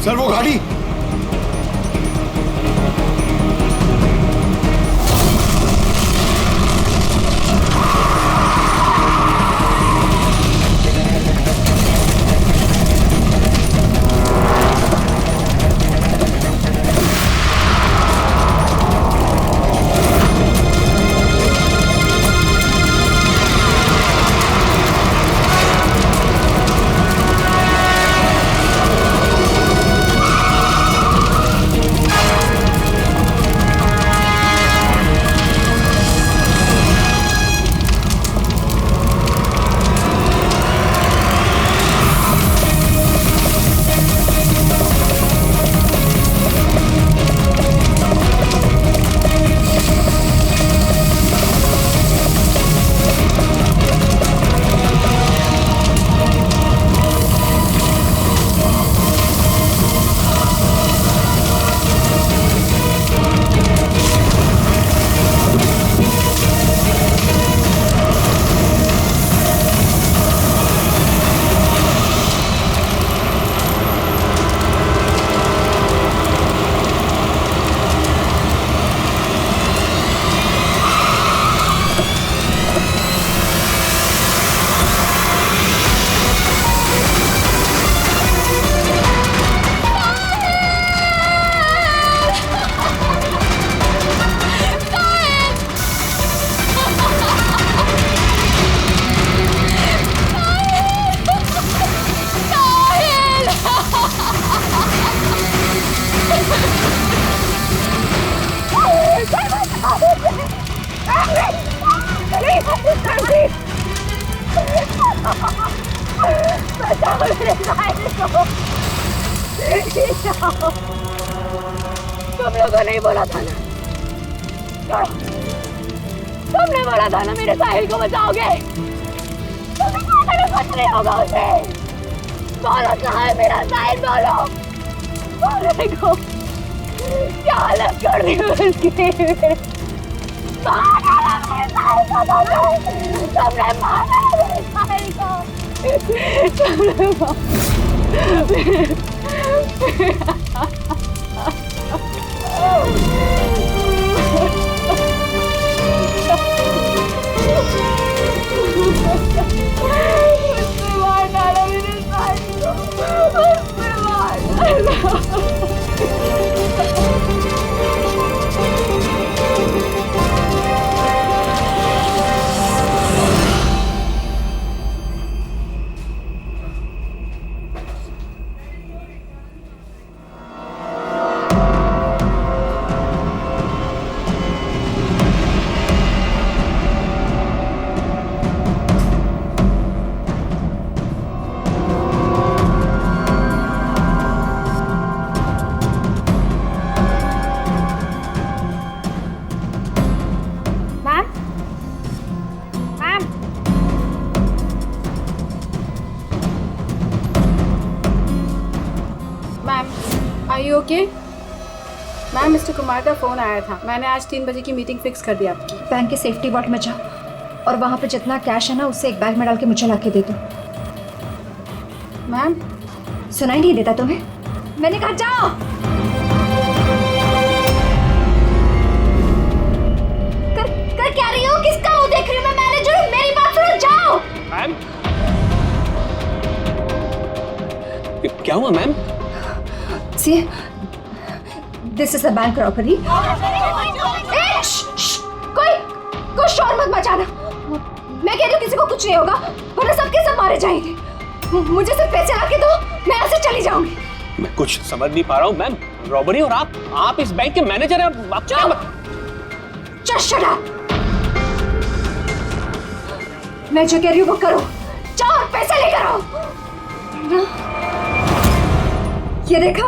Sir वो गाड़ी। तुम लोगों ने बोला था ना, तुमने बोला था ना मेरे साहिल को बचाओगे। तुम्हें कुछ नहीं होगा उसे। बोलो कहाँ है मेरा साहिल, बोलो। बोलने को क्या हालत कर दी उसकी। मारा मेरे साहिल को, तुमने मारा मेरे साहिल को। मार डाला मेरे साहिल को, मार डाला। ओके मैम, मिस्टर कुमार का फ़ोन आया था। मैंने आज 3 बजे की मीटिंग फिक्स कर दी आपकी। बैंक के सेफ्टी वॉल्ट में जाओ और वहाँ पे जितना कैश है ना उससे एक बैग में डाल के मुझे ला के दे दो। मैम सुनाई नहीं देता तुम्हें? मैंने कहा जाओ। कर क्या रही हो? किसका मुंह देख रही हो? मैं मैनेजर हूँ, मेरी बात सुनो, जाओ। मैम क्या हुआ ma'am? See, this is a bank robbery. कोई शोर मत मचाना। मैं कह रही हूँ किसी को कुछ नहीं होगा, वरना सबके सब मारे जाएंगे। मुझे सिर्फ पैसे लाके दो, मैं यहाँ से चली जाऊंगी। मैं कुछ समझ नहीं पा रहा हूँ मैम। रॉबरी और आप इस बैंक के मैनेजर हैं। आप Just shut up. मैं जो कह रही हूँ वो करो। जाओ और पैसे लेकर आओ। ये देखा?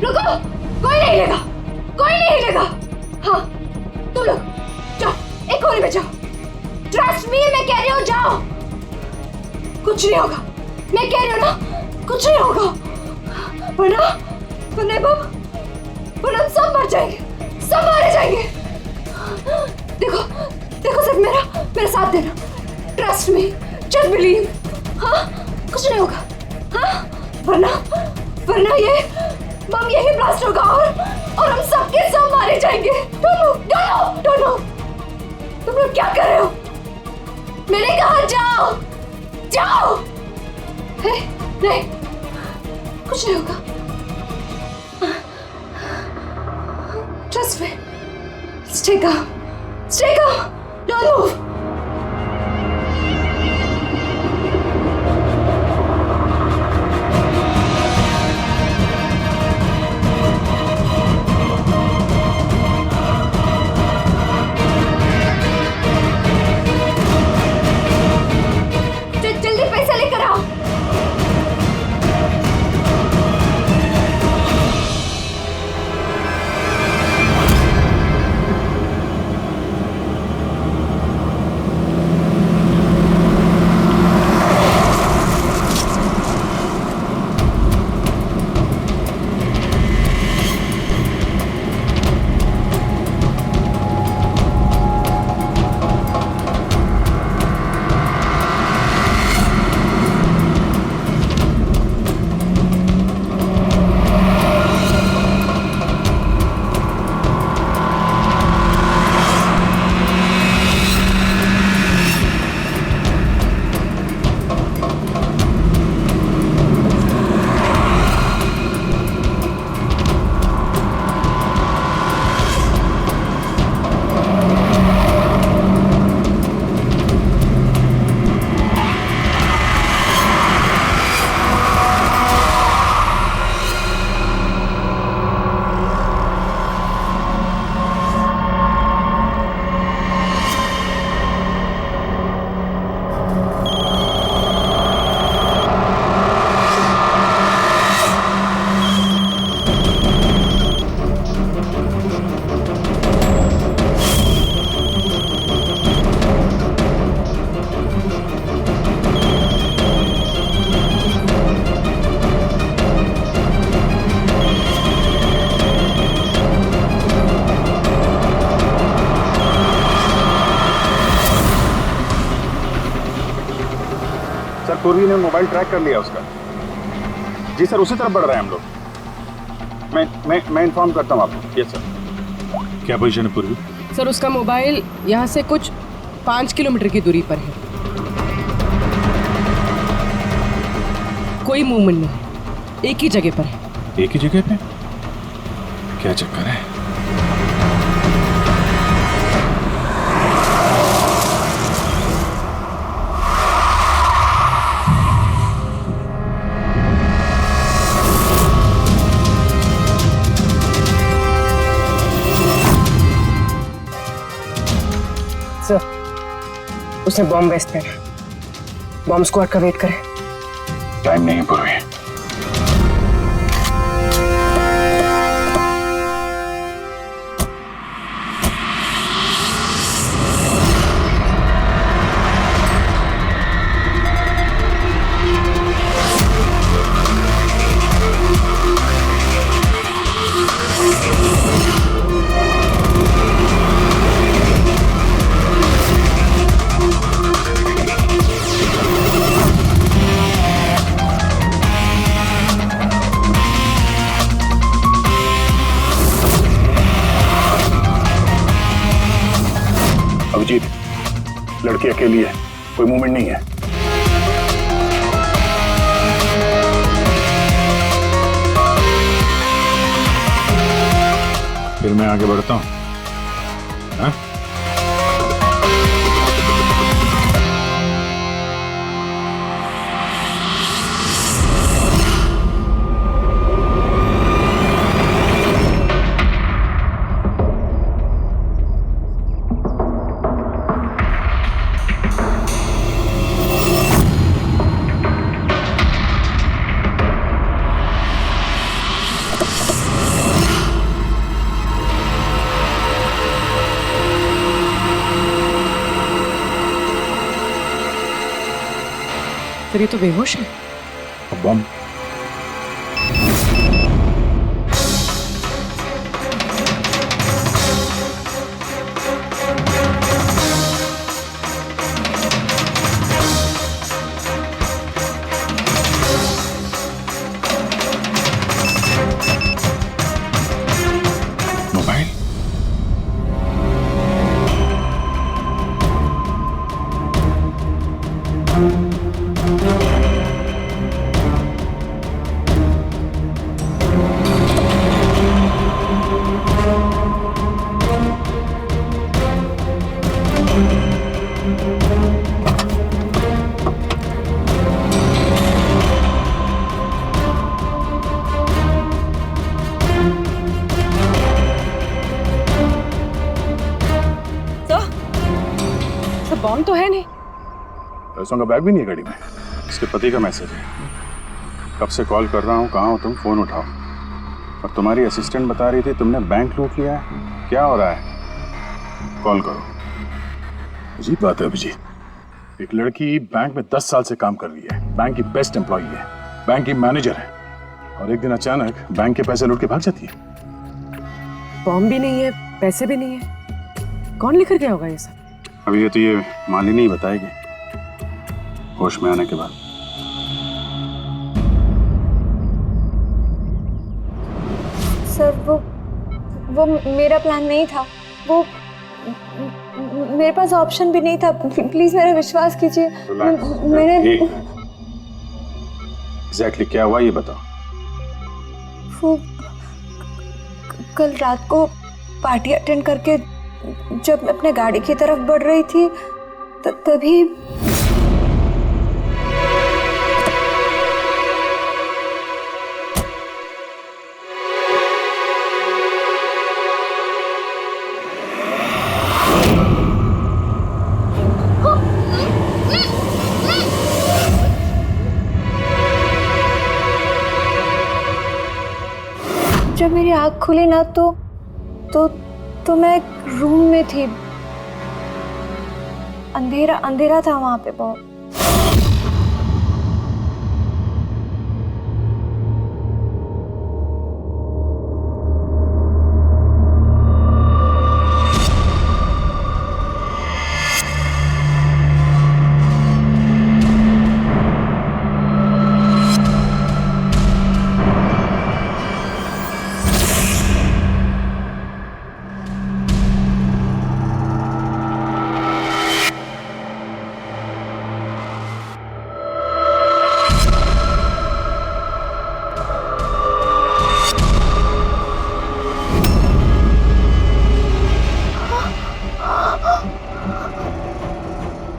रुको, कोई नहीं लेगा। हाँ, तुम लोग जाओ, एक कोने में जाओ। ट्रस्ट मी, मैं कह रही हूँ जाओ। कुछ नहीं होगा, मैं कह रही हूँ ना, कुछ नहीं होगा। वरना हम सब मर जाएंगे, सब मारे जाएंगे। देखो सिर्फ मेरा साथ देना। Trust me, just believe. हाँ, कुछ नहीं होगा। हाँ, वरना ये बम यही ब्लास्ट होगा और हम सबके सब मारे जाएंगे। Don't know. तुम लोग क्या कर रहे हो? मैंने कहा जाओ। नहीं, कुछ नहीं होगा। Trust me. Stay calm. Don't move. जल्दी पैसा लेकर आओ। सर, पूर्वी ने मोबाइल ट्रैक कर लिया उसका। जी सर, उसी तरफ बढ़ रहे हैं हम लोग। मैं इन्फॉर्म करता हूँ आपको। Yes sir. क्या पोजीशन है पूर्वी? सर, उसका मोबाइल यहाँ से कुछ 5 किलोमीटर की दूरी पर है। कोई मूवमेंट नहीं है, एक ही जगह पर है। एक ही जगह पे? क्या चक्कर है? सर, उसने बॉम्ब वेस्ट पहना। बॉम्ब स्क्वाड का वेट करें। टाइम नहीं है पूर्वी। अभिजीत, लड़की अकेली है, कोई मूवमेंट नहीं है। फिर मैं आगे बढ़ता हूँ। हाँ? सर, ये तो बेहोश है। बम। बॉम्ब तो है नहीं। पैसों का बैग भी नहीं है गाड़ी में। इसके पति का मैसेज है। कब से कॉल कर रहा हूँ, कहाँ हो तुम, फोन उठाओ। और तुम्हारी असिस्टेंट बता रही थी तुमने बैंक लूट लिया है। क्या हो रहा है? कॉल करो। अजीब बात है अभिजीत, एक लड़की बैंक में 10 साल से काम कर रही है, बैंक की बेस्ट एम्प्लॉई है, बैंक की मैनेजर है, और एक दिन अचानक बैंक के पैसे लूट के भाग जाती है। बॉम्ब भी नहीं है, पैसे भी नहीं है, कौन लेकर गया होगा ये सब? अभी ये तो ये मालिनी ही बताएगी होश में आने के बाद। सर वो मेरा प्लान नहीं था। वो मेरे पास ऑप्शन भी नहीं था। प्लीज मेरा विश्वास कीजिए। मैंने एग्जैक्टली क्या हुआ ये बताओ। वो कल रात को पार्टी अटेंड करके जब मैं अपने गाड़ी की तरफ बढ़ रही थी तभी जब मेरी आँख खुली ना तो मैं एक रूम में थी। अंधेरा अंधेरा था वहां पे बहुत।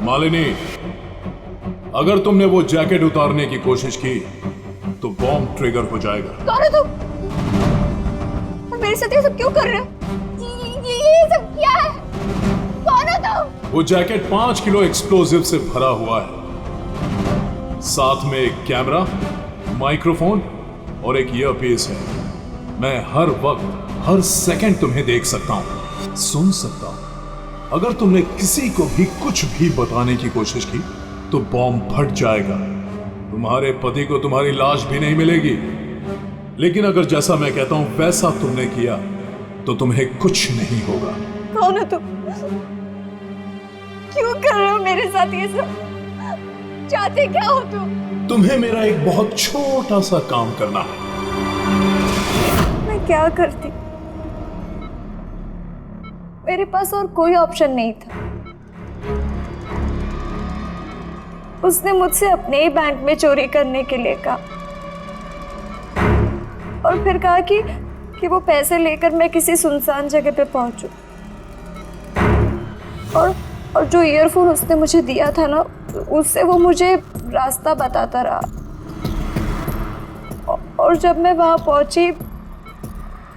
मालिनी, अगर तुमने वो जैकेट उतारने की कोशिश की तो बॉम्ब ट्रिगर हो जाएगा। कौन हो तुम? और मेरे साथ ये सब क्यों कर रहे हो? ये सब क्या है? कौन हो तुम? वो जैकेट 5 किलो एक्सप्लोजिव से भरा हुआ है। साथ में एक कैमरा, माइक्रोफोन और एक ईयरपीस है। मैं हर वक्त हर सेकंड तुम्हें देख सकता हूं, सुन सकता हूं। अगर तुमने किसी को भी कुछ भी बताने की कोशिश की तो बॉम्ब फट जाएगा। तुम्हारे पति को तुम्हारी लाश भी नहीं मिलेगी। लेकिन अगर जैसा मैं कहता हूं वैसा तुमने किया तो तुम्हें कुछ नहीं होगा। कौन हो तुम? क्यों कर रहे हो मेरे साथ ये सब? चाहते क्या हो तुम? तुम्हें मेरा एक बहुत छोटा सा काम करना है। मैं क्या करती? मेरे पास और कोई ऑप्शन नहीं था। उसने मुझसे अपने ही बैंक में चोरी करने के लिए कहा और फिर कहा कि वो पैसे लेकर मैं किसी सुनसान जगह पे पहुंचूं। और जो ईयरफोन उसने मुझे दिया था ना, उससे वो मुझे रास्ता बताता रहा। और जब मैं वहां पहुंची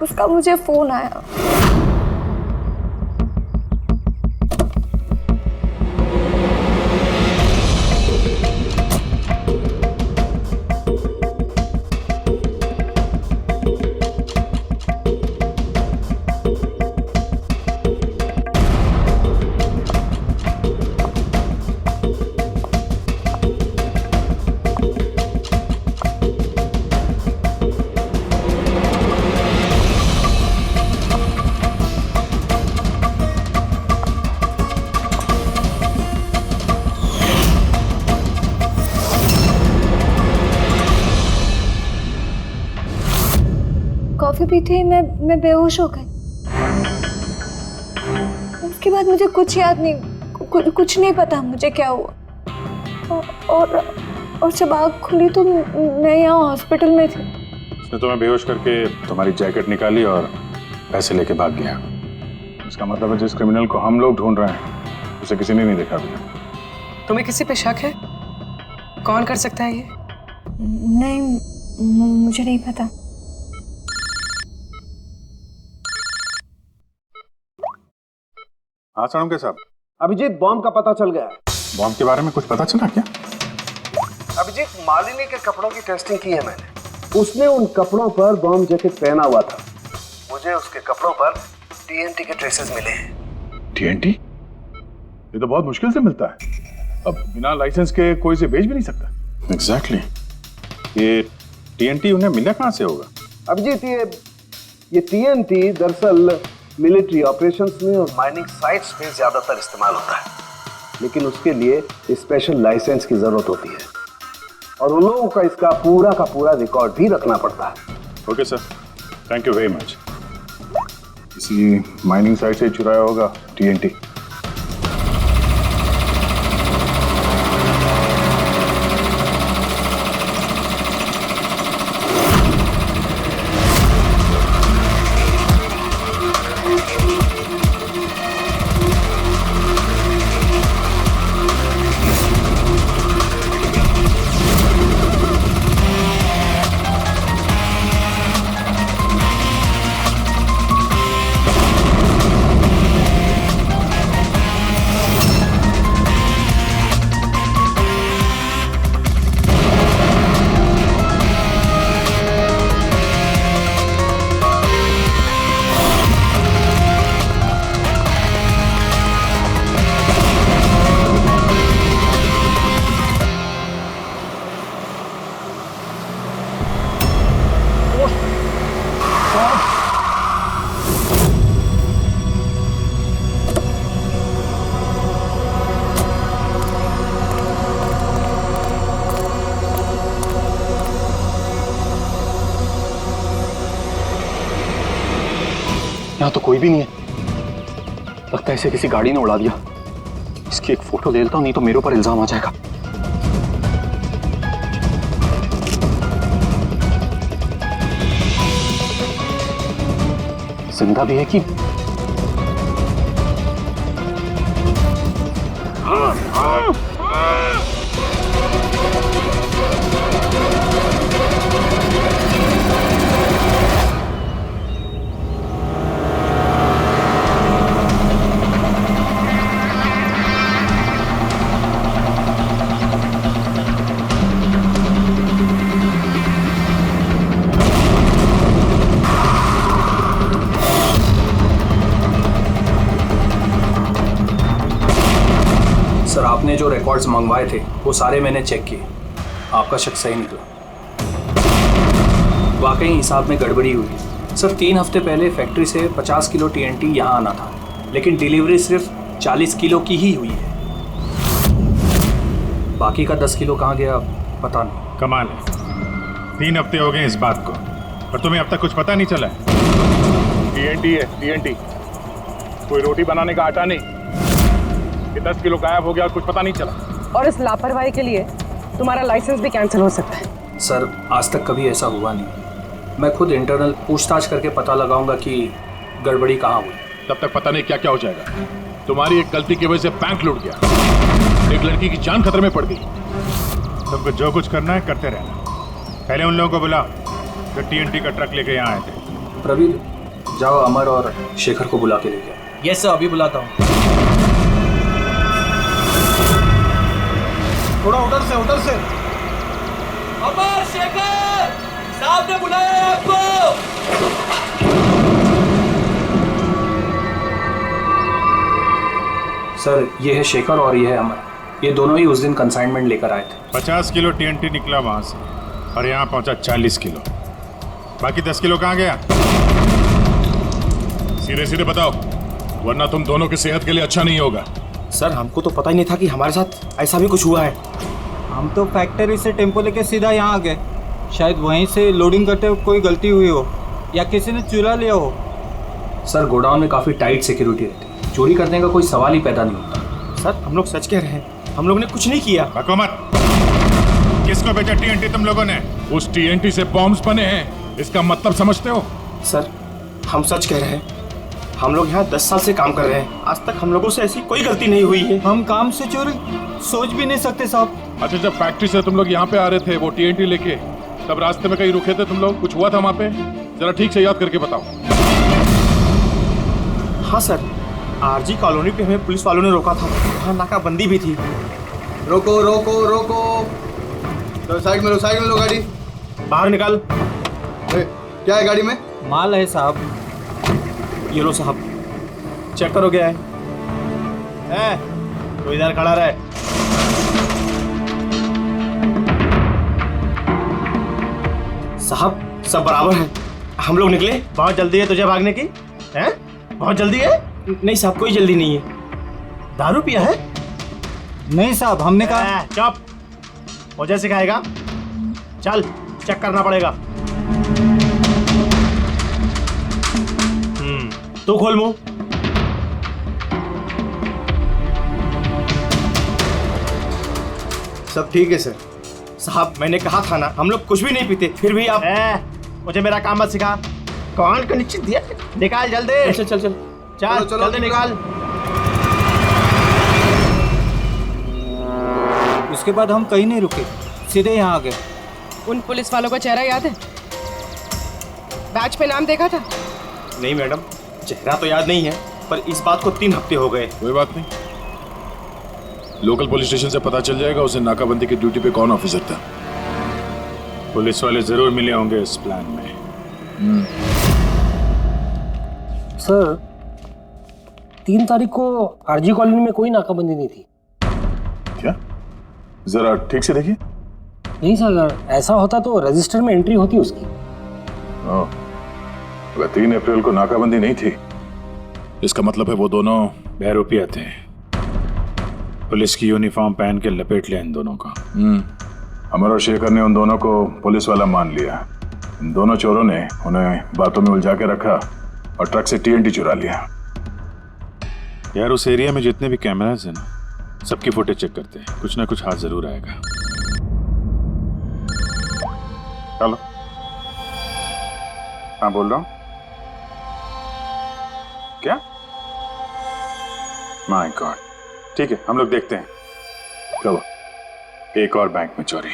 उसका मुझे फोन आया। कॉफी पी थी, मैं बेहोश हो गई। उसके बाद मुझे कुछ याद नहीं, कुछ नहीं पता मुझे क्या हुआ। और जब आँख खुली तो मैं यहाँ हॉस्पिटल में थी। उसने तुम्हें बेहोश करके तुम्हारी जैकेट निकाली और पैसे लेके भाग गया। इसका मतलब है जिस क्रिमिनल को हम लोग ढूंढ रहे हैं उसे किसी ने नहीं देखा अभी। तुम्हें किसी पे शक है? कौन कर सकता है ये? नहीं, मुझे नहीं पता। हाँ साड़ू के साहब, अभिजीत, बॉम्ब का पता चल गया है। बॉम्ब के बारे में कुछ पता चला क्या? अभिजीत, मालिनी के कपड़ों की टेस्टिंग की है मैंने। उसने उन कपड़ों पर बॉम्ब जैकेट पहना हुआ था। मुझे उसके कपड़ों पर टीएनटी के ट्रेसेस मिले हैं। टीएनटी? ये तो बहुत मुश्किल से मिलता है। अब बिना लाइसेंस के कोई से बेच भी नहीं सकता। एग्जैक्टली। ये टीएनटी उन्हें मिला कहाँ से होगा? अभिजीत, ये टीएनटी दरअसल मिलिट्री ऑपरेशंस में और माइनिंग साइट्स में ज्यादातर इस्तेमाल होता है, लेकिन उसके लिए स्पेशल लाइसेंस की जरूरत होती है और उन लोगों का इसका पूरा का पूरा रिकॉर्ड भी रखना पड़ता है। Okay sir, thank you very much. किसी माइनिंग साइट से चुराया होगा टीएनटी। यहाँ तो कोई भी नहीं है। लगता है इसे किसी गाड़ी ने उड़ा दिया। इसकी एक फोटो ले लेता हूँ, नहीं तो मेरे ऊपर इल्जाम आ जाएगा। जिंदा भी है कि सर, आपने जो रिकॉर्ड्स मंगवाए थे वो सारे मैंने चेक किए। आपका शक सही निकला। वाकई हिसाब में गड़बड़ी हुई है। सर, 3 हफ्ते पहले फैक्ट्री से 50 किलो टीएनटी यहाँ आना था, लेकिन डिलीवरी सिर्फ 40 किलो की ही हुई है। बाकी का 10 किलो कहाँ गया पता नहीं। कमाल है, 3 हफ्ते हो गए इस बात को और तुम्हें अब तक कुछ पता नहीं चला है। टीएनटी है टीएनटी, कोई रोटी बनाने का आटा नहीं। ये 10 किलो गायब हो गया और कुछ पता नहीं चला। और इस लापरवाही के लिए तुम्हारा लाइसेंस भी कैंसिल हो सकता है। सर, आज तक कभी ऐसा हुआ नहीं। मैं खुद इंटरनल पूछताछ करके पता लगाऊंगा कि गड़बड़ी कहाँ हुई। तब तक पता नहीं क्या क्या हो जाएगा। तुम्हारी एक गलती की वजह से बैंक लूट गया, एक लड़की की जान खतरे में पड़ गई। तुमको जो कुछ करना है करते रहना। पहले उन लोगों को बुला जो टीएनटी का ट्रक लेके यहाँ आए थे। प्रवीण, जाओ अमर और शेखर को बुला के लेके आओ। यस सर, अभी बुलाता हूँ। थोड़ा उधर से। अमर, शेखर साहब ने बुलाया है आपको। सर, ये है शेखर और ये है अमर। ये दोनों ही उस दिन कंसाइनमेंट लेकर आए थे। 50 किलो टीएनटी निकला वहां से और यहाँ पहुंचा 40 किलो। बाकी 10 किलो कहाँ गया? सीधे सीधे बताओ, वरना तुम दोनों की सेहत के लिए अच्छा नहीं होगा। सर, हमको तो पता ही नहीं था कि हमारे साथ ऐसा भी कुछ हुआ है। हम तो फैक्ट्री से टेम्पो लेके सीधा यहाँ आ गए। शायद वहीं से लोडिंग करते हुए कोई गलती हुई हो या किसी ने चुरा लिया हो। सर, गोडाउन में काफ़ी टाइट सिक्योरिटी रहती है। चोरी करने का कोई सवाल ही पैदा नहीं होता। सर, हम लोग सच कह रहे हैं, हम लोग ने कुछ नहीं किया। बको मत। किसको भेजा टीएनटी तुम लोगों ने? उस टीएनटी से बॉम्ब्स बने हैं, इसका मतलब समझते हो? सर, हम सच कह रहे हैं। हम लोग यहाँ 10 साल से काम कर रहे हैं। आज तक हम लोगों से ऐसी कोई गलती नहीं हुई है। हम काम से चोरी सोच भी नहीं सकते साहब। अच्छा, जब फैक्ट्री से तुम लोग यहाँ पे आ रहे थे वो टीएनटी लेके, तब रास्ते में कहीं रुके थे तुम लोग? कुछ हुआ था वहाँ पे? जरा ठीक से याद करके बताओ। हाँ सर, आरजी कॉलोनी पे हमें पुलिस वालों ने रोका था, वहाँ नाकाबंदी भी थी। रोको रोको रोको, तो साइड में लो गाड़ी। बाहर निकाल। क्या है गाड़ी में? माल है साहब। ये लो साहब, चेक करो क्या है। तो इधर खड़ा रहे। साहब सब बराबर है, हम लोग निकले। बहुत जल्दी है तुझे भागने की? हैं? बहुत जल्दी है? नहीं साहब, कोई जल्दी नहीं है। दारू पिया है? नहीं साहब, हमने कहा। चुप, मुझे सिखाएगा? चल चेक करना पड़ेगा। तू खोल मुंह। सब ठीक है सर। साहब मैंने कहा था ना, हम लोग कुछ भी नहीं पीते, फिर भी आप मुझे मेरा काम मत सिखा। कौन का निश्चित दिया? निकाल जल्दी। चल चल चल चल जल्दी निकाल। उसके बाद हम कहीं नहीं रुके, सीधे यहाँ आ गए। उन पुलिस वालों का चेहरा याद है? बैच पे नाम देखा था? नहीं मैडम, चेहरा तो याद नहीं है, पर इस बात को 3 हफ्ते हो गए। कोई बात नहीं, लोकल पुलिस स्टेशन से पता चल जाएगा उसे नाकाबंदी की ड्यूटी पे कौन ऑफिसर था। पुलिस वाले जरूर मिले होंगे इस प्लान में। सर 3 तारीख को आरजी कॉलोनी में कोई नाकाबंदी नहीं थी। क्या? जरा ठीक से देखिए। नहीं सर, अगर ऐसा होता तो रजिस्टर में एंट्री होती उसकी। अगर 3 अप्रैल को नाकाबंदी नहीं थी, इसका मतलब है वो दोनों बहरूपिया थे। पुलिस की यूनिफॉर्म पहन के लपेट लिया इन दोनों का। अमर और शेखर ने उन दोनों को पुलिस वाला मान लिया। इन दोनों चोरों ने उन्हें बातों में उलझा के रखा और ट्रक से TNT चुरा लिया। यार उस एरिया में जितने भी कैमरास हैं ना, सबकी फुटेज चेक करते हैं, कुछ ना कुछ हाथ जरूर आएगा। चलो। हाँ बोल रहा हूँ। क्या? माय गॉड, ठीक है हम लोग देखते हैं। चलो, एक और बैंक में चोरी।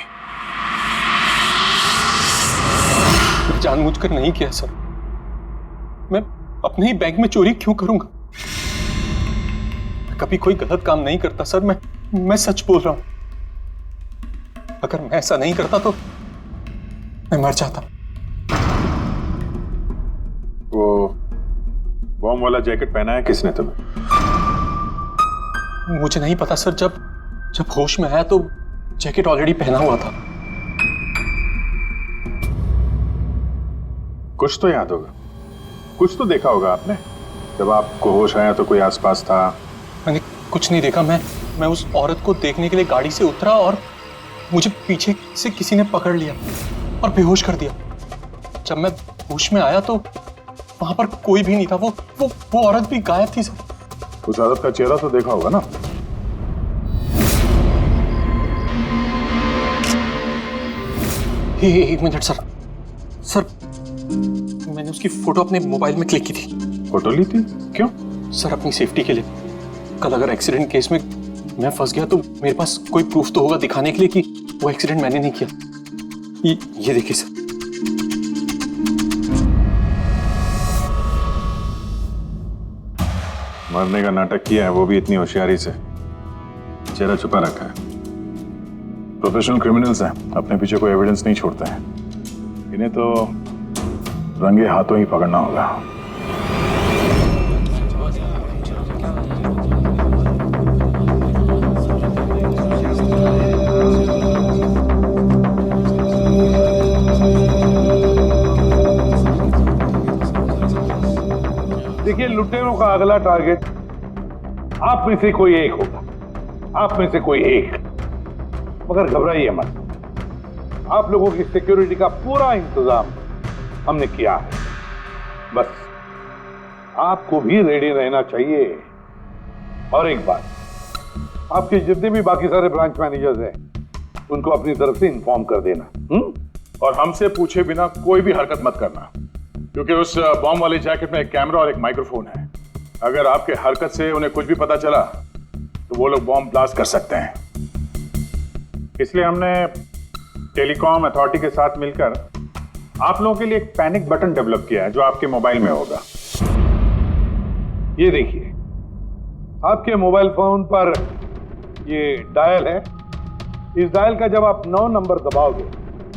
जानबूझकर नहीं किया सर, मैं अपने ही बैंक में चोरी क्यों करूंगा? कभी कोई गलत काम नहीं करता सर, मैं सच बोल रहा हूं। अगर मैं ऐसा नहीं करता तो मैं मर जाता। वो बॉम्ब वाला जैकेट पहना है किसने तुम्हें? मुझे नहीं पता सर, जब होश में आया तो जैकेट ऑलरेडी पहना हुआ था। कुछ तो याद होगा, कुछ तो देखा होगा आपने। जब आपको होश आया तो कोई आसपास था? मैंने कुछ नहीं देखा। मैं उस औरत को देखने के लिए गाड़ी से उतरा और मुझे पीछे से किसी ने पकड़ लिया और बेहोश कर दिया। जब मैं होश में आया तो वहां पर कोई भी नहीं था। वो औरत भी गायब थी सर। उस औरत का चेहरा तो देखा होगा ना? एक मिनट सर, मैंने उसकी फोटो अपने मोबाइल में क्लिक की थी। फोटो ली थी? क्यों? सर अपनी सेफ्टी के लिए। कल अगर एक्सीडेंट केस में मैं फंस गया तो मेरे पास कोई प्रूफ तो होगा दिखाने के लिए कि वो एक्सीडेंट मैंने नहीं किया। ये देखिए सर। मरने का नाटक किया है, वो भी इतनी होशियारी से। चेहरा छुपा रखा है। प्रोफेशनल क्रिमिनल्स हैं, अपने पीछे कोई एविडेंस नहीं छोड़ते हैं। इन्हें तो रंगे हाथों ही पकड़ना होगा। देखिए, लुटेरों का अगला टारगेट आप में से कोई एक होगा, आप में से कोई एक। मगर घबराइए मत, आप लोगों की सिक्योरिटी का पूरा इंतजाम हमने किया है। बस आपको भी रेडी रहना चाहिए। और एक बात, आपके जितने भी बाकी सारे ब्रांच मैनेजर्स हैं, उनको अपनी तरफ से इन्फॉर्म कर देना। और हमसे पूछे बिना कोई भी हरकत मत करना, क्योंकि उस बॉम्ब वाले जैकेट में एक कैमरा और एक माइक्रोफोन है। अगर आपके हरकत से उन्हें कुछ भी पता चला तो वो लोग बॉम्ब ब्लास्ट कर सकते हैं। इसलिए हमने टेलीकॉम अथॉरिटी के साथ मिलकर आप लोगों के लिए एक पैनिक बटन डेवलप किया है, जो आपके मोबाइल में होगा। ये देखिए, आपके मोबाइल फोन पर ये डायल है। इस डायल का जब आप 9 नंबर दबाओगे,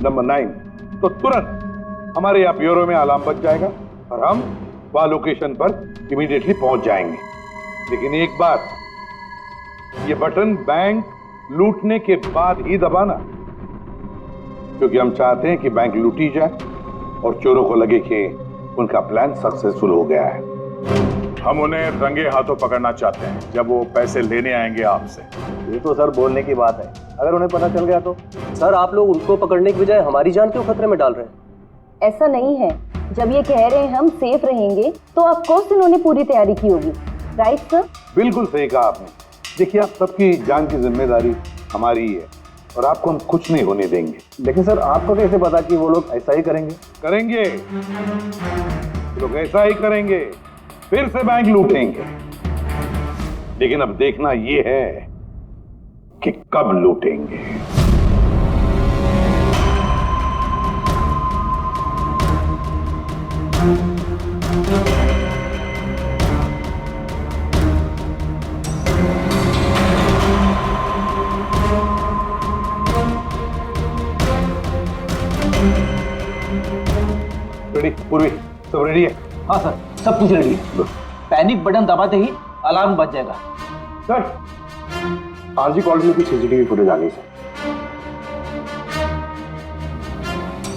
नंबर 9, तो तुरंत हमारे यहाँ ब्यूरो में अलार्म बज जाएगा और हम वह लोकेशन पर इमीडिएटली पहुंच जाएंगे। लेकिन एक बात, ये बटन बैंक लूटने के बाद ही दबाना, क्योंकि हम चाहते हैं कि बैंक लूटी जाए और चोरों को लगे कि उनका प्लान सक्सेसफुल हो गया है। हम उन्हें रंगे हाथों पकड़ना चाहते हैं जब वो पैसे लेने आएंगे आपसे। ये तो सर बोलने की बात है, अगर उन्हें पता चल गया तो? सर आप लोग उनको पकड़ने की बजाय हमारी जान क्यों खतरे में डाल रहे हैं? ऐसा नहीं है, जब ये कह रहे हैं हम सेफ रहेंगे तो ऑफ कोर्स इन्होंने पूरी तैयारी की होगी, राइट सर? बिल्कुल सही कहा आपने। देखिए, आप सबकी जान की जिम्मेदारी हमारी ही है और आपको हम कुछ नहीं होने देंगे। लेकिन सर आपको कैसे पता कि वो लोग ऐसा ही करेंगे? करेंगे, लोग ऐसा ही करेंगे, फिर से बैंक लूटेंगे। लेकिन अब देखना ये है कि कब लूटेंगे। रेडी? पूर्वी सब रेडी है? हाँ सर, सब कुछ रेडी है। पैनिक बटन दबाते ही अलार्म बज जाएगा। सर, आरजी कॉलोनी की सीसीटीवी फुटेज आ गई सर।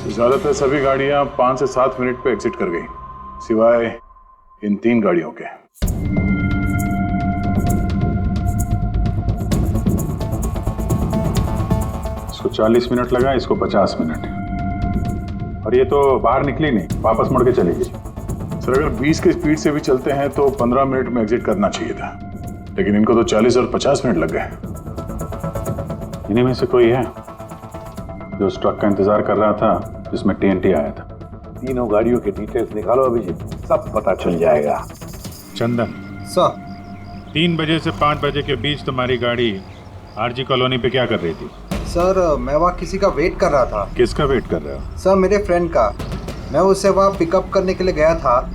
ज्यादातर सभी गाड़ियां 5 से 7 मिनट पे एग्जिट कर गई, सिवाय इन 3 गाड़ियों के। इसको 40 मिनट लगा, इसको 50 मिनट। और ये तो बाहर निकली नहीं, वापस मुड़ के चली गई। सर, अगर 20 की स्पीड से भी चलते हैं तो 15 मिनट में एग्जिट करना चाहिए था, लेकिन इनको तो 40 और 50 मिनट लग गए। इन्हीं में से कोई है जो उस ट्रक का इंतजार कर रहा था जिसमें TNT आया था? तीनों गाड़ियों के डिटेल्स निकालो अभिजीत, सब पता चल जाएगा। चंदन सर, 3 बजे से 5 बजे के बीच तुम्हारी गाड़ी आरजी कॉलोनी पे क्या कर रही थी? सर, मैं वहाँ किसी का वेट कर रहा था। किसका वेट कर रहे हो? सर, मेरे फ्रेंड का। मैं उसे वहाँ पिकअप करने के लिए गया था,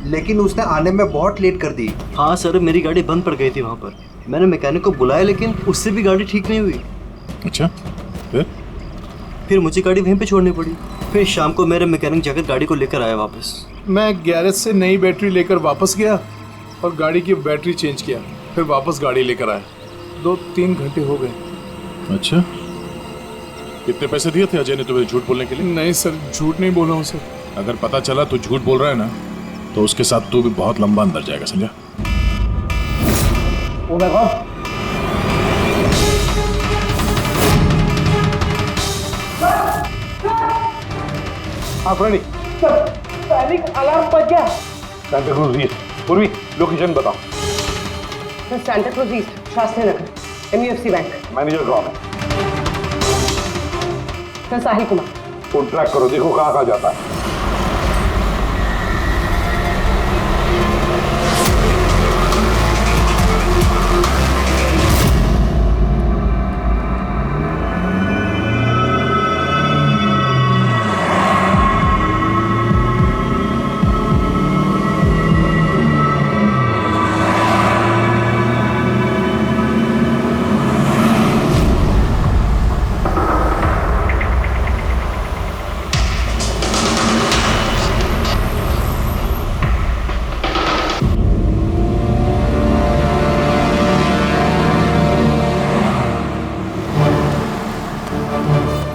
लेकिन उसने आने में बहुत लेट कर दी। हाँ सर, मेरी गाड़ी बंद पड़ गई थी वहाँ पर। मैंने मैकेनिक को बुलाया लेकिन उससे भी गाड़ी ठीक नहीं हुई। अच्छा, फिर मुझे गाड़ी वहीं पे छोड़नी पड़ी। फिर शाम को मेरे मैकेनिक जाकर गाड़ी को लेकर आया वापस। मैं गैरेज से नई बैटरी लेकर वापस गया और गाड़ी की बैटरी चेंज किया, फिर वापस गाड़ी लेकर आया। 2-3 घंटे हो गए। अच्छा, कितने पैसे दिए थे अजय ने तुम्हें झूठ बोलने के लिए? नहीं सर, झूठ नहीं बोला हूँ सर। अगर पता चला तू झूठ बोल रहा है ना, तो उसके साथ तू भी बहुत लंबा अंदर जाएगा, समझा? ओ माय गॉड, हाँ रेडी। पैनिक अलार्म बज गया। सेंटा क्रूज ईस्ट। पूर्वी लोकेशन बताओ। Sir, Santa Cruz east, Shastri Nagar, MUFC bank. Manager कौन है? Sir, Sahil Kumar. Phone track करो, देखो कहाँ कहाँ जाता है।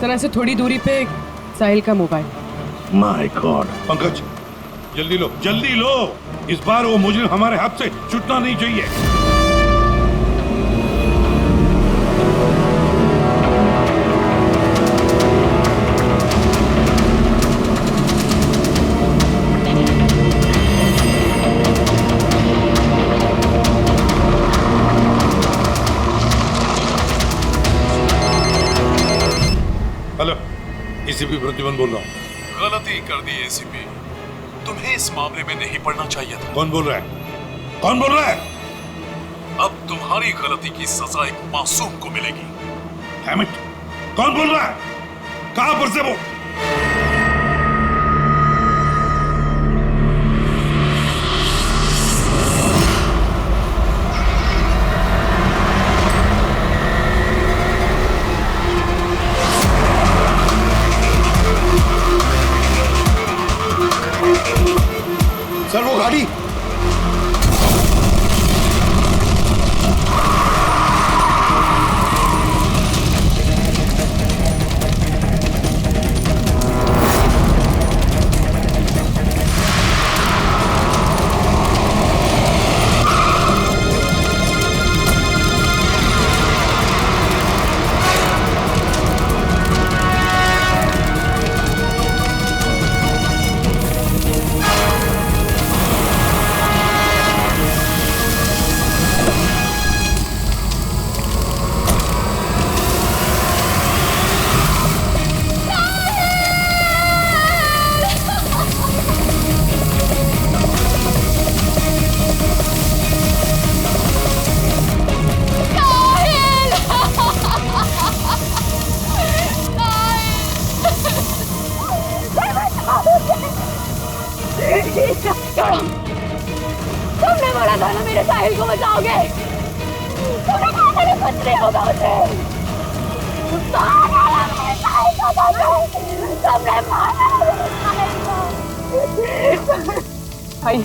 तरह से थोड़ी दूरी पे साहिल का मोबाइल। My God. पंकज, जल्दी लो, जल्दी लो। इस बार वो मुजरिम हमारे हाथ से छूटना नहीं चाहिए। हेलो, एसीपी प्रतिबंध बोल रहा हूँ। गलती कर दी एसीपी, तुम्हें इस मामले में नहीं पड़ना चाहिए था। कौन बोल रहा है? कौन बोल रहा है? अब तुम्हारी गलती की सजा एक मासूम को मिलेगी। Damn it! कौन बोल रहा है? कहां पर से वो? सर वो गाड़ी। तुमने बोला था ना मेरे साहिल को बचाओगे। तुमने कहा था ना कुछ नहीं होगा उसे। मेरे साहिल को बचाओ। तुमने मारा मेरे साहिल को। भाई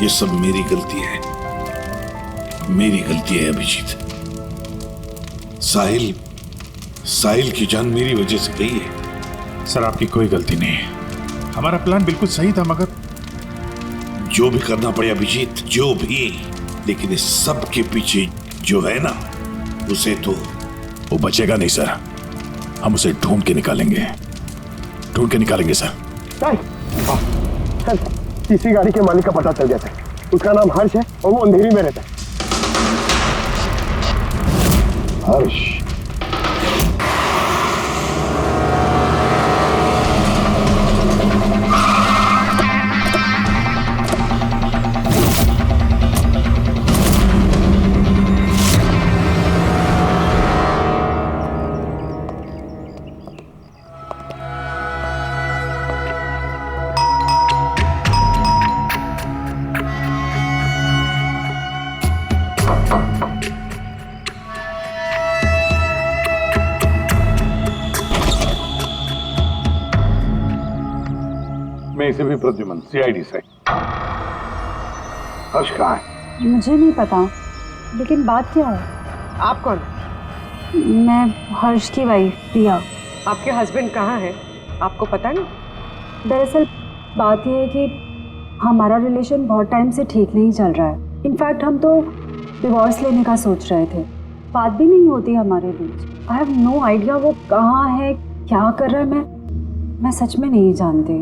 ये सब मेरी गलती है, मेरी गलती है अभिजीत। साहिल की जान मेरी वजह से गई है। सर आपकी कोई गलती नहीं है, हमारा प्लान बिल्कुल सही था, मगर जो भी करना पड़े अभिजीत, जो भी, लेकिन इस सब के पीछे जो है ना, उसे तो वो बचेगा नहीं सर। हम उसे ढूंढ के निकालेंगे सर। सर किसी गाड़ी के मालिक का पता चल गया था। उसका नाम हर्ष है और वो अंधेरी में रहता है। हर्ष? मैं इसे भी प्रद्युमन सीआईडी से। हर्ष कहाँ है? मुझे नहीं पता, लेकिन बात क्या है? आप कौन? मैं हर्ष की वाइफ प्रिया। आपके हस्बैंड कहाँ है, आपको पता नहीं? दरअसल बात यह है कि हमारा रिलेशन बहुत टाइम से ठीक नहीं चल रहा है। इनफैक्ट हम तो डिवोर्स लेने का सोच रहे थे। बात भी नहीं होती हमारे बीच। आई हैव नो आइडिया वो कहाँ है, क्या कर रहा है। मैं सच में नहीं जानती।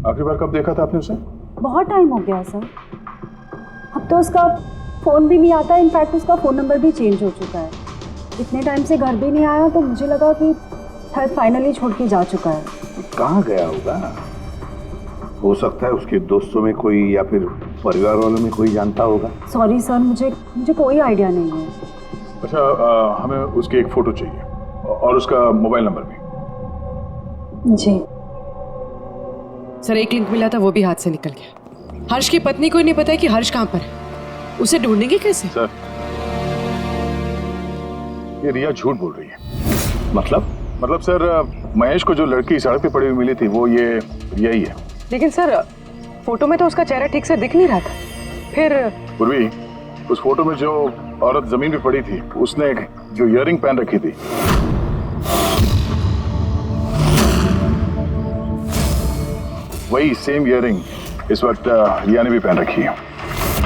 आखिरी बार कब देखा था आपने उसे? बहुत टाइम हो गया सर। अब तो उसका फ़ोन भी नहीं आता। इनफैक्ट उसका फ़ोन नंबर भी चेंज हो चुका है। इतने टाइम से घर भी नहीं आया, तो मुझे लगा कि शायद फाइनली छोड़ के जा चुका है। कहाँ गया होगा? हो सकता है उसके दोस्तों में कोई या फिर परिवार वालों में कोई जानता होगा। सॉरी सर, मुझे कोई आइडिया नहीं है। अच्छा, हमें उसकी एक फ़ोटो चाहिए और उसका मोबाइल नंबर भी। जी सर, एक लिंक मिला था, वो भी हाथ से निकल गया। हर्ष की पत्नी को नहीं पता है कि हर्ष कहाँ पर है। उसे ढूंढेंगे कैसे? सर, ये रिया झूठ बोल रही है। मतलब सर, महेश को जो लड़की सड़क पे पड़ी हुई मिली थी, वो ये रिया ही है। लेकिन सर, फोटो में तो उसका चेहरा ठीक से दिख नहीं रहा था। फिर पूर्वी, उस फोटो में जो औरत जमीन पे पड़ी थी, उसने जो इयररिंग पहन रखी थी, वही सेम इयररिंग इस वक्त रिया ने भी पहन रखी है।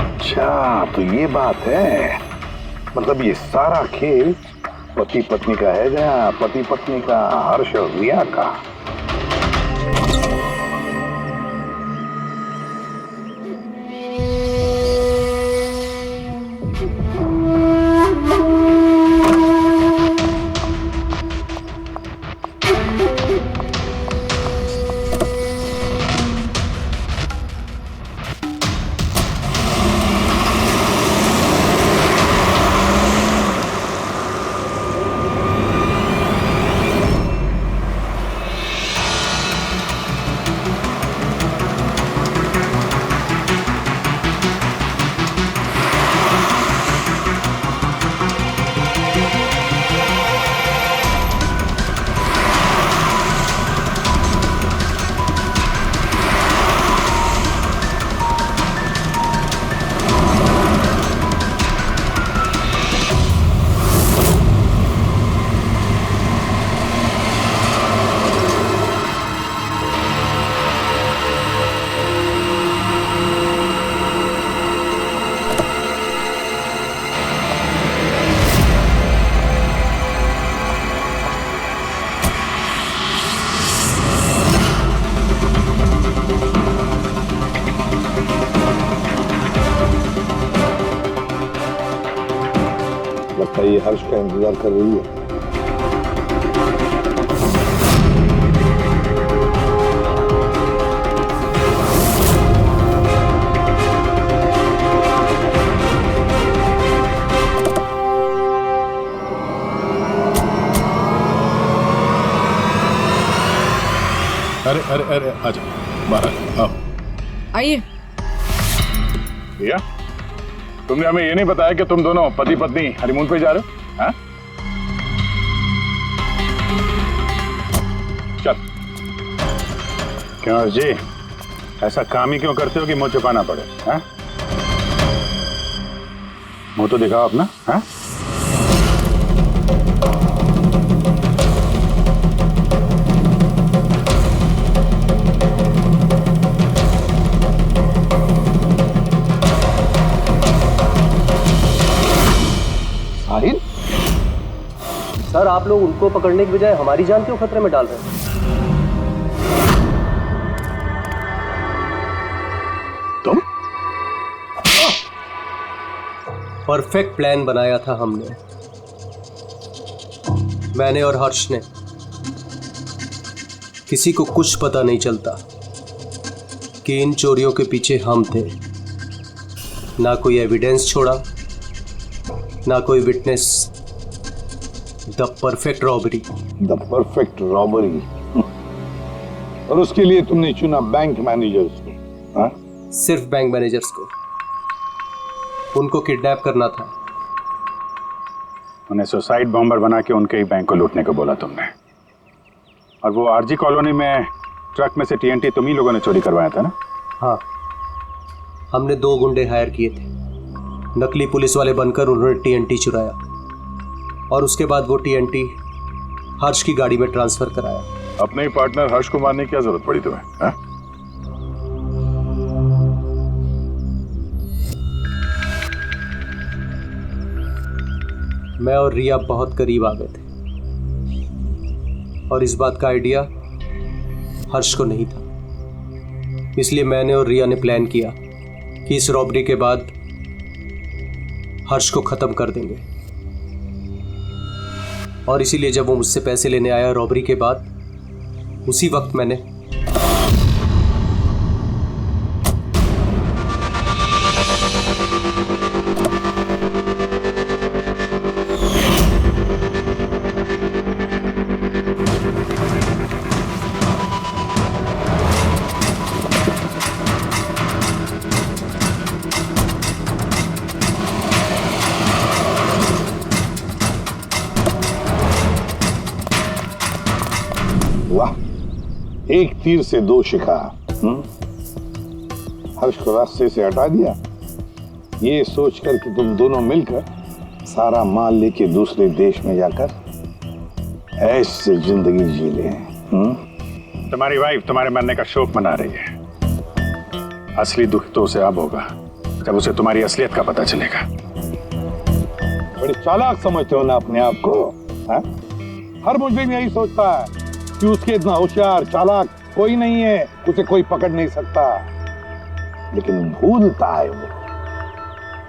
अच्छा, तो ये बात है। मतलब ये सारा खेल पति पत्नी का है, या पति पत्नी का, हर्ष और रिया का। लगता है ये हर्ष का इंतजार कर रही है। अरे अरे अरे आजा बाहर आओ। आइए। भैया तुमने हमें ये नहीं बताया कि तुम दोनों पति पत्नी हनीमून पे जा रहे हो? हाँ? चल। क्यों जी ऐसा काम ही क्यों करते हो कि मुंह छुपाना पड़े? हाँ? मुंह तो दिखाओ अपना। हाँ? साहिल? सर आप लोग उनको पकड़ने की बजाय हमारी जान क्यों खतरे में डाल रहे हैं? तुम? परफेक्ट प्लान बनाया था हमने, मैंने और हर्ष ने। किसी को कुछ पता नहीं चलता कि इन चोरियों के पीछे हम थे। ना कोई एविडेंस छोड़ा, ना कोई witness. The perfect robbery. The perfect robbery. और उसके लिए तुमने चुना बैंक मैनेजर्स को? हाँ? सिर्फ बैंक मैनेजर्स को। उनको किडनैप करना था। उन्हें सुसाइड बॉम्बर बना के उनके ही बैंक को लूटने को बोला तुमने। और वो आरजी कॉलोनी में ट्रक में से टीएनटी तुम ही लोगों ने चोरी करवाया था ना? हाँ, हमने 2 गुंडे हायर किए थे। नकली पुलिस वाले बनकर उन्होंने टीएनटी चुराया और उसके बाद वो टीएनटी हर्ष की गाड़ी में ट्रांसफर कराया। अपने ही पार्टनर हर्ष को मारने की क्या जरूरत पड़ी तुम्हें? हाँ? मैं और रिया बहुत करीब आ गए थे और इस बात का आइडिया हर्ष को नहीं था। इसलिए मैंने और रिया ने प्लान किया कि इस रॉबरी के बाद हर्ष को खत्म कर देंगे। और इसीलिए जब वो मुझसे पैसे लेने आया रॉबरी के बाद, उसी वक्त मैंने एक तीर से 2 शिकार। हर्ष को रास्ते से हटा दिया, ये सोचकर कि तुम दोनों मिलकर सारा माल लेके दूसरे देश में जाकर ऐसे जिंदगी जी ले। तुम्हारी वाइफ तुम्हारे मरने का शोक मना रही है। असली दुख तो उसे अब होगा जब उसे तुम्हारी असलियत का पता चलेगा। बड़े चालाक समझते हो ना अपने आप को? हा? हर मुजरिम यही सोचता है कि उसके इतना होशियार चालाक कोई नहीं है, उसे कोई पकड़ नहीं सकता। लेकिन भूलता है वो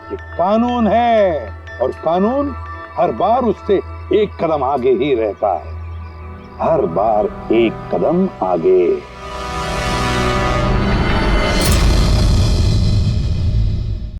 कि कानून है और कानून हर बार उससे एक कदम आगे ही रहता है। हर बार एक कदम आगे।